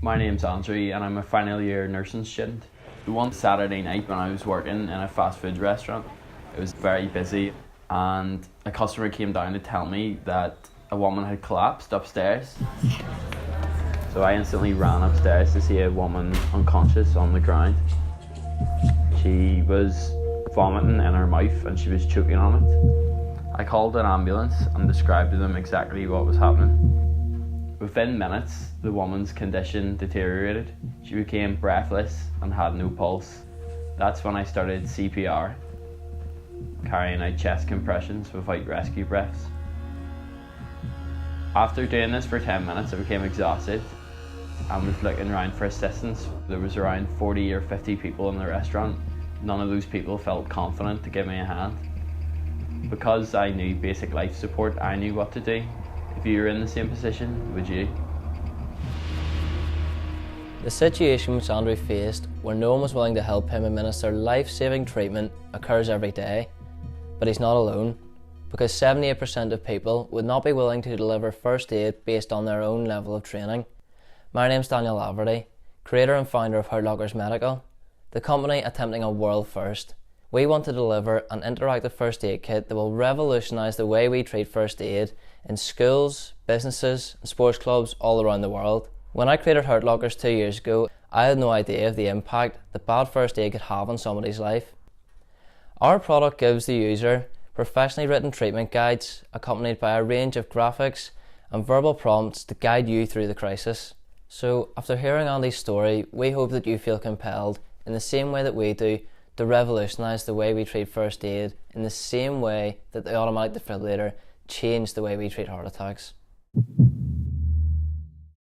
My name's Andrew and I'm a final year nursing student. One Saturday night when I was working in a fast food restaurant, it was very busy and a customer came down to tell me that a woman had collapsed upstairs. So I instantly ran upstairs to see a woman unconscious on the ground. She was vomiting in her mouth and she was choking on it. I called an ambulance and described to them exactly what was happening. Within minutes, the woman's condition deteriorated. She became breathless and had no pulse. That's when I started CPR, carrying out chest compressions without rescue breaths. After doing this for 10 minutes, I became exhausted and was looking around for assistance. There was around 40 or 50 people in the restaurant. None of those people felt confident to give me a hand. Because I knew basic life support, I knew what to do. If you were in the same position, would you? The situation which Andrew faced, where no one was willing to help him administer life-saving treatment, occurs every day. But he's not alone, because 78% of people would not be willing to deliver first aid based on their own level of training. My name's Daniel Laverty, creator and founder of Hurtlockers Medical, the company attempting a world first. We want to deliver an interactive first aid kit that will revolutionise the way we treat first aid in schools, businesses and sports clubs all around the world. When I created Hurtlockers 2 years ago, I had no idea of the impact that bad first aid could have on somebody's life. Our product gives the user professionally written treatment guides accompanied by a range of graphics and verbal prompts to guide you through the crisis. So after hearing Andy's story, we hope that you feel compelled in the same way that we do to revolutionise the way we treat first aid in the same way that the automatic defibrillator changed the way we treat heart attacks.